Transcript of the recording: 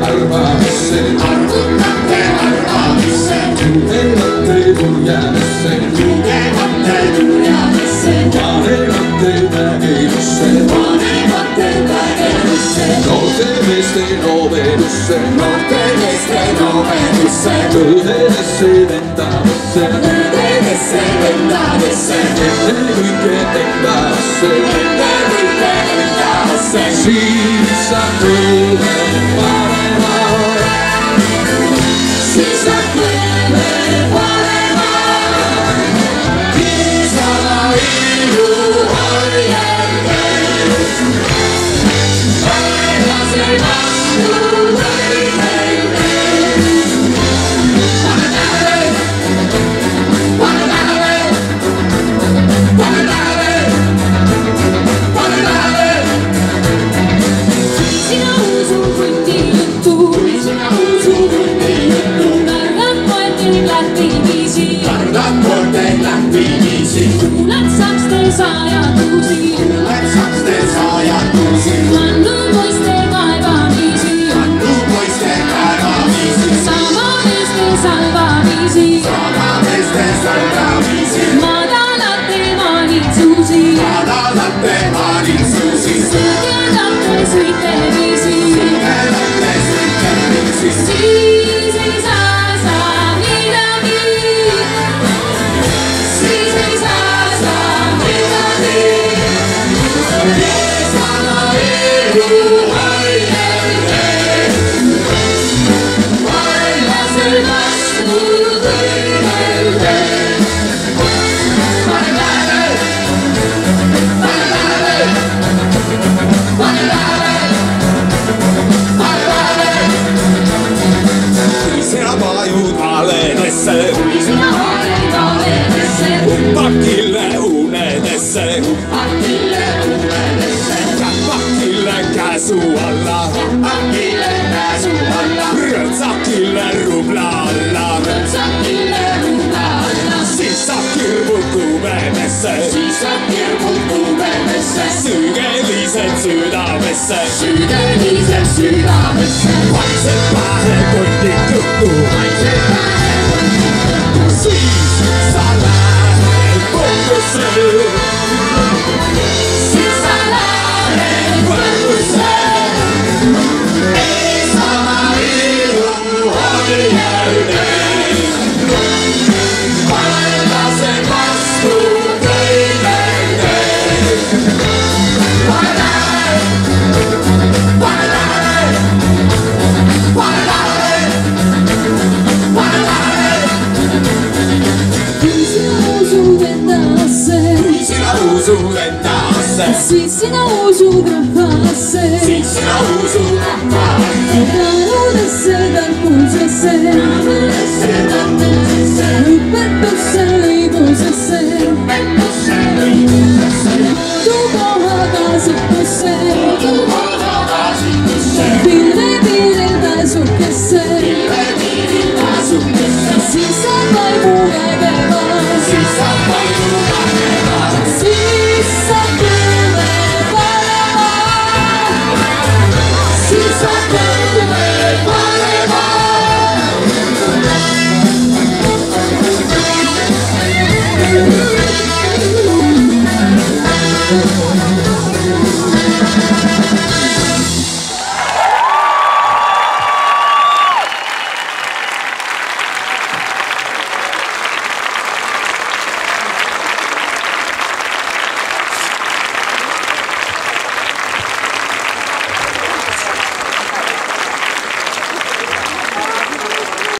arvaamisse, arvutate arvaamisse, lugemate turjadesse, lugemate turjadesse, vanemate vägevusse, vanemate vägevusse, noorte meeste noomedusse, noorte meeste noomedusse, tõdedesse vendadesse, tõdedesse vendadesse, ennekõike endasse, ennekõike endasse, siis saab kõige parema. siis saab kõige parema. Niisama ilu hoiates, lase vastu võideldes. Pane tähele, pane tähele, pane tähele, pane tähele. Sina usud hundi juttu, sina usud hundi juttu, kardad koerteid lähtiviisi, kardad koerteid lähtiviisi, kuuled sakste saajatusi, kuuled sakste saajatusi, Hannu poiste kaevamisi, Hannu poiste kaevamisi, sama meeste salvamisi, sama meeste salvamisi, madalate manitsusi, madalate manitsusi, sõgedate suiteviisi, sõgedate suiteviisi, siis ei saa sa midagi, siis ei saa sa midagi. Niisama ilu hoiates, vaenlasel vastu võideldes. Pane tähele, pane tähele, pane tähele, pane tähele. Kui sina vajud aledesse, Kui sina vajud aledesse, pakile unedesse, pakile unedesse, pakile käsu alla, pakile käsu alla, rõõmsakile rubla alla, sakile ruuda alla, siis saab kirmud tumedesse, siis saab kirmud tumedesse, süügelised südamesse, süüdelised südamesse, vaiksed pähe kondid juttu, vaiksed päevad, siis sa lähed kohtusse, siis sa lähed võrgusse. Niisama ilu hoiates, vaenlase vastu võideldes. Pane tähele, pane tähele, pane tähele, pane tähele. Kui sina usud endasse, kui sina usud endasse, siis sina usud rahvasse. siis sina usud rahvasse.